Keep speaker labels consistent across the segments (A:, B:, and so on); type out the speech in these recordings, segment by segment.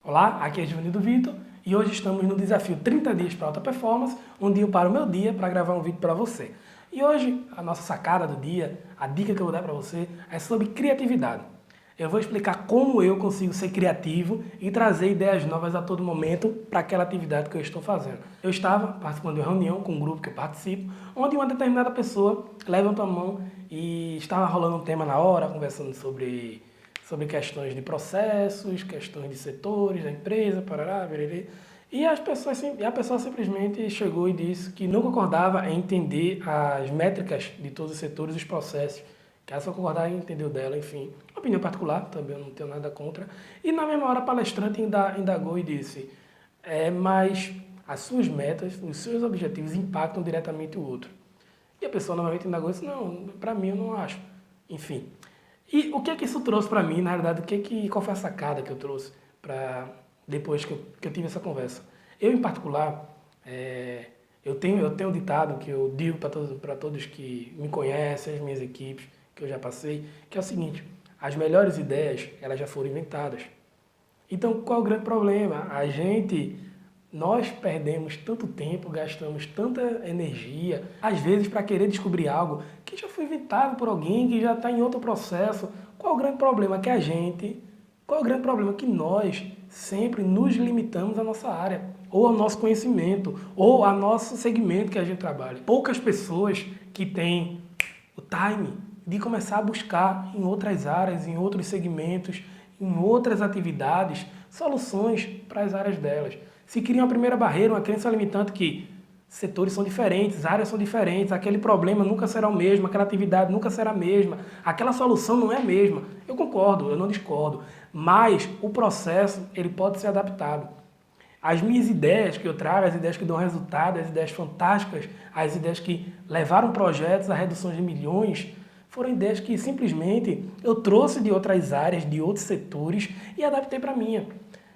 A: Olá, aqui é Giovanni do Vitor e hoje estamos no desafio 30 dias para alta performance, onde eu paro o meu dia para gravar um vídeo para você. E hoje a nossa sacada do dia, a dica que eu vou dar para você é sobre criatividade. Eu vou explicar como eu consigo ser criativo e trazer ideias novas a todo momento para aquela atividade que eu estou fazendo. Eu estava participando de uma reunião com um grupo que eu participo, onde uma determinada pessoa levantou a mão e estava rolando um tema na hora, conversando sobre questões de processos, questões de setores da empresa, parará, bererê. E a pessoa simplesmente chegou e disse que não concordava em entender as métricas de todos os setores e os processos, que ela só concordava em entender o dela, enfim. Opinião particular, também eu não tenho nada contra. E na mesma hora a palestrante indagou e disse, mas as suas metas, os seus objetivos impactam diretamente o outro. E a pessoa novamente indagou e disse, não, para mim eu não acho. Enfim. E o que é que isso trouxe para mim, na realidade, qual foi a sacada que eu trouxe para depois que eu tive essa conversa? Eu, em particular, eu tenho um ditado que eu digo para todos que me conhecem, as minhas equipes, que eu já passei, que é o seguinte, as melhores ideias, elas já foram inventadas. Então, qual é o grande problema? Nós perdemos tanto tempo, gastamos tanta energia, às vezes para querer descobrir algo que já foi inventado por alguém, que já está em outro processo. Qual é o grande problema? Qual é o grande problema? Que nós sempre nos limitamos à nossa área, ou ao nosso conhecimento, ou ao nosso segmento que a gente trabalha. Poucas pessoas que têm o time de começar a buscar em outras áreas, em outros segmentos, em outras atividades, soluções para as áreas delas. Se cria uma primeira barreira, uma crença limitante que setores são diferentes, áreas são diferentes, aquele problema nunca será o mesmo, aquela atividade nunca será a mesma, aquela solução não é a mesma. Eu concordo, eu não discordo, mas o processo ele pode ser adaptado. As minhas ideias que eu trago, as ideias que dão resultado, as ideias fantásticas, as ideias que levaram projetos a reduções de milhões, foram ideias que simplesmente eu trouxe de outras áreas, de outros setores e adaptei para a minha.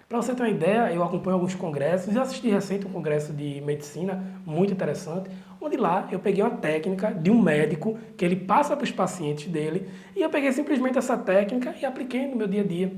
A: Para você ter uma ideia, eu acompanho alguns congressos, eu assisti recente um congresso de medicina muito interessante, onde lá eu peguei uma técnica de um médico que ele passa para os pacientes dele e eu peguei simplesmente essa técnica e apliquei no meu dia a dia.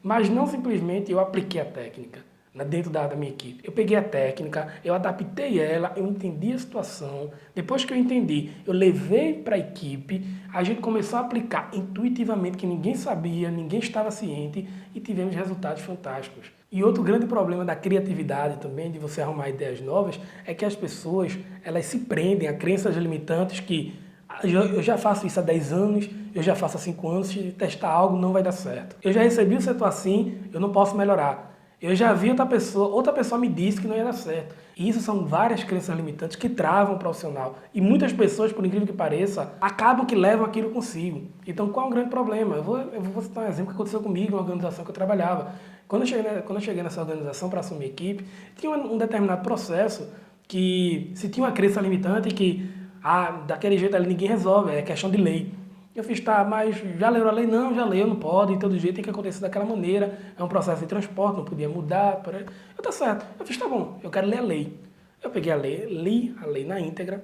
A: Mas não simplesmente eu apliquei a técnica dentro da minha equipe. Eu peguei a técnica, eu adaptei ela, eu entendi a situação. Depois que eu entendi, eu levei para a equipe, a gente começou a aplicar intuitivamente, que ninguém sabia, ninguém estava ciente e tivemos resultados fantásticos. E outro grande problema da criatividade também, de você arrumar ideias novas, é que as pessoas elas se prendem a crenças limitantes que eu já faço isso há 10 anos, eu já faço há 5 anos, se testar algo não vai dar certo. Eu já recebi o setor assim, eu não posso melhorar. Eu já vi outra pessoa me disse que não ia dar certo. E isso são várias crenças limitantes que travam o profissional. E muitas pessoas, por incrível que pareça, acabam que levam aquilo consigo. Então qual é o grande problema? Eu vou citar um exemplo que aconteceu comigo na organização que eu trabalhava. Quando eu cheguei nessa organização para assumir a equipe, tinha um determinado processo que se tinha uma crença limitante que daquele jeito ali ninguém resolve, é questão de lei. Eu fiz, mas já leu a lei? Não, já leu, não pode, de todo jeito tem que acontecer daquela maneira, é um processo de transporte, não podia mudar. Tá certo. Eu fiz, tá bom, eu quero ler a lei. Eu peguei a lei, li a lei na íntegra,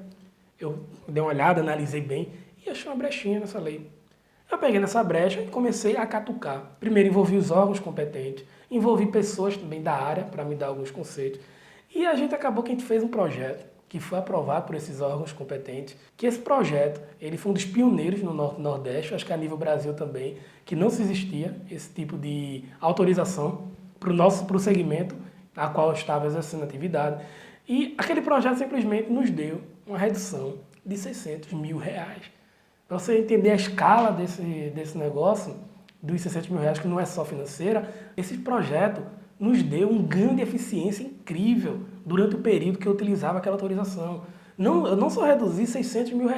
A: eu dei uma olhada, analisei bem e achei uma brechinha nessa lei. Eu peguei nessa brecha e comecei a catucar. Primeiro envolvi os órgãos competentes, envolvi pessoas também da área para me dar alguns conceitos. E a gente acabou que a gente fez um projeto que foi aprovado por esses órgãos competentes, que esse projeto ele foi um dos pioneiros no Nordeste, acho que a nível Brasil também, que não se existia esse tipo de autorização para o segmento a qual eu estava exercendo atividade. E aquele projeto simplesmente nos deu uma redução de R$600 mil. Para você entender a escala desse negócio, dos R$600 mil, que não é só financeira, esse projeto nos deu um ganho de eficiência incrível durante o período que eu utilizava aquela autorização. Eu não só reduzi R$600 mil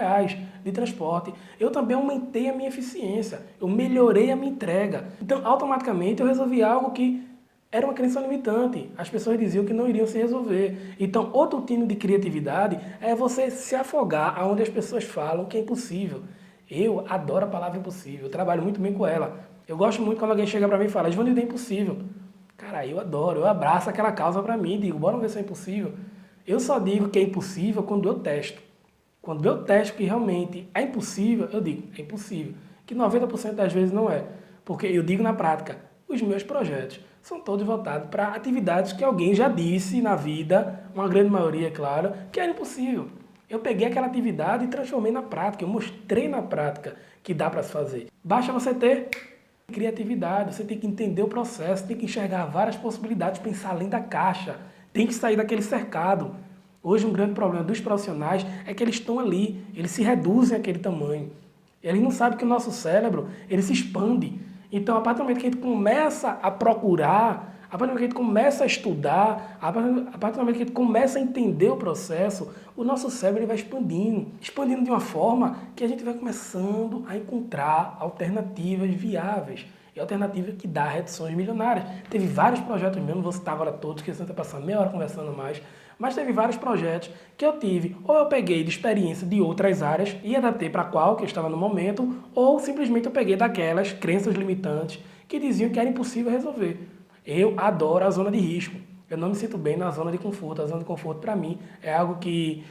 A: de transporte, eu também aumentei a minha eficiência, eu melhorei a minha entrega. Então, automaticamente, eu resolvi algo que era uma crença limitante. As pessoas diziam que não iriam se resolver. Então, outro tipo de criatividade é você se afogar aonde as pessoas falam que é impossível. Eu adoro a palavra impossível, eu trabalho muito bem com ela. Eu gosto muito quando alguém chega para mim e fala, Giovanni, é impossível. Cara, eu adoro, eu abraço aquela causa para mim, digo, bora ver se é impossível. Eu só digo que é impossível quando eu testo. Quando eu testo que realmente é impossível, eu digo, é impossível. Que 90% das vezes não é. Porque eu digo na prática, os meus projetos são todos voltados para atividades que alguém já disse na vida, uma grande maioria, é claro, que era impossível. Eu peguei aquela atividade e transformei na prática, eu mostrei na prática que dá para se fazer. Basta você ter criatividade, você tem que entender o processo, tem que enxergar várias possibilidades, pensar além da caixa, tem que sair daquele cercado. Hoje um grande problema dos profissionais é que eles estão ali, eles se reduzem àquele tamanho. Eles não sabem que o nosso cérebro, ele se expande. Então, a partir do momento que a gente começa a procurar, a partir do momento que a gente começa a estudar, a partir do momento que a gente começa a entender o processo, o nosso cérebro ele vai expandindo de uma forma que a gente vai começando a encontrar alternativas viáveis e alternativas que dão reduções milionárias. Teve vários projetos mesmo, não vou citar agora todos, porque senão está passando meia hora conversando mais, mas teve vários projetos que eu tive, ou eu peguei de experiência de outras áreas e adaptei para qual que eu estava no momento, ou simplesmente eu peguei daquelas crenças limitantes que diziam que era impossível resolver. Eu adoro a zona de risco. Eu não me sinto bem na zona de conforto. A zona de conforto, para mim, é algo que,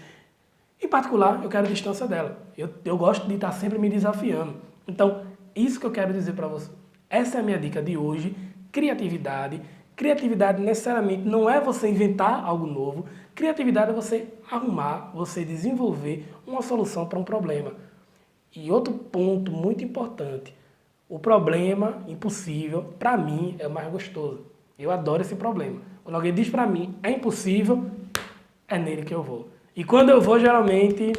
A: em particular, eu quero distância dela. Eu gosto de estar sempre me desafiando. Então, isso que eu quero dizer para você. Essa é a minha dica de hoje. Criatividade. Criatividade, necessariamente, não é você inventar algo novo. Criatividade é você arrumar, você desenvolver uma solução para um problema. E outro ponto muito importante. O problema impossível, para mim, é o mais gostoso. Eu adoro esse problema. Quando alguém diz para mim, é impossível, é nele que eu vou. E quando eu vou, geralmente,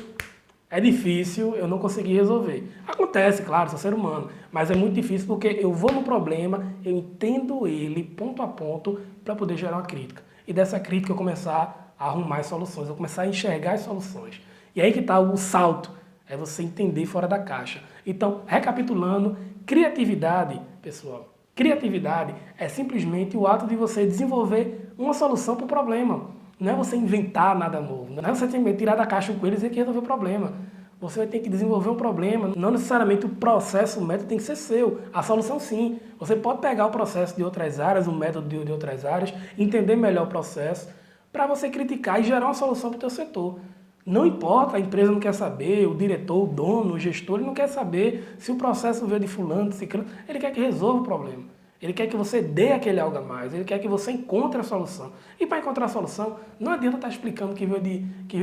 A: é difícil, eu não consegui resolver. Acontece, claro, sou ser humano, mas é muito difícil porque eu vou no problema, eu entendo ele ponto a ponto para poder gerar uma crítica. E dessa crítica eu começar a arrumar as soluções, eu começar a enxergar as soluções. E aí que está o salto, é você entender fora da caixa. Então, recapitulando, criatividade, pessoal, criatividade é simplesmente o ato de você desenvolver uma solução para o problema. Não é você inventar nada novo, não é você tirar da caixa o coelho e dizer que resolveu o problema. Você vai ter que desenvolver um problema, não necessariamente o processo, o método tem que ser seu. A solução sim. Você pode pegar o processo de outras áreas, o método de outras áreas, entender melhor o processo, para você criticar e gerar uma solução para o teu setor. Não importa, a empresa não quer saber, o diretor, o dono, o gestor, ele não quer saber se o processo veio de fulano, de ciclano, ele quer que resolva o problema. Ele quer que você dê aquele algo a mais, ele quer que você encontre a solução. E para encontrar a solução, não adianta estar explicando que veio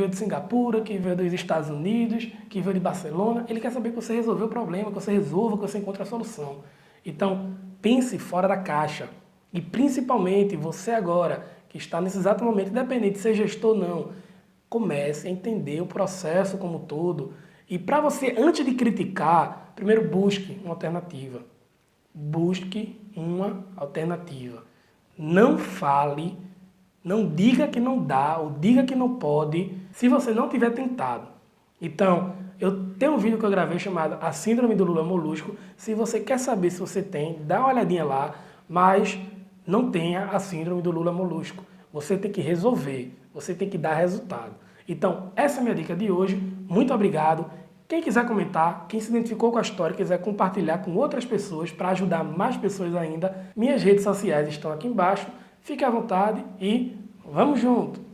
A: de Singapura, que veio dos Estados Unidos, que veio de Barcelona. Ele quer saber que você resolveu o problema, que você resolva, que você encontre a solução. Então, pense fora da caixa. E principalmente você agora, que está nesse exato momento, independente de ser gestor ou não, comece a entender o processo como um todo. E para você, antes de criticar, primeiro busque uma alternativa. Busque uma alternativa. Não fale, não diga que não dá ou diga que não pode se você não tiver tentado. Então, eu tenho um vídeo que eu gravei chamado A Síndrome do Lula Molusco. Se você quer saber se você tem, dá uma olhadinha lá, mas não tenha a Síndrome do Lula Molusco. Você tem que resolver, você tem que dar resultado. Então, essa é a minha dica de hoje. Muito obrigado. Quem quiser comentar, quem se identificou com a história, quiser compartilhar com outras pessoas para ajudar mais pessoas ainda, minhas redes sociais estão aqui embaixo. Fique à vontade e vamos junto!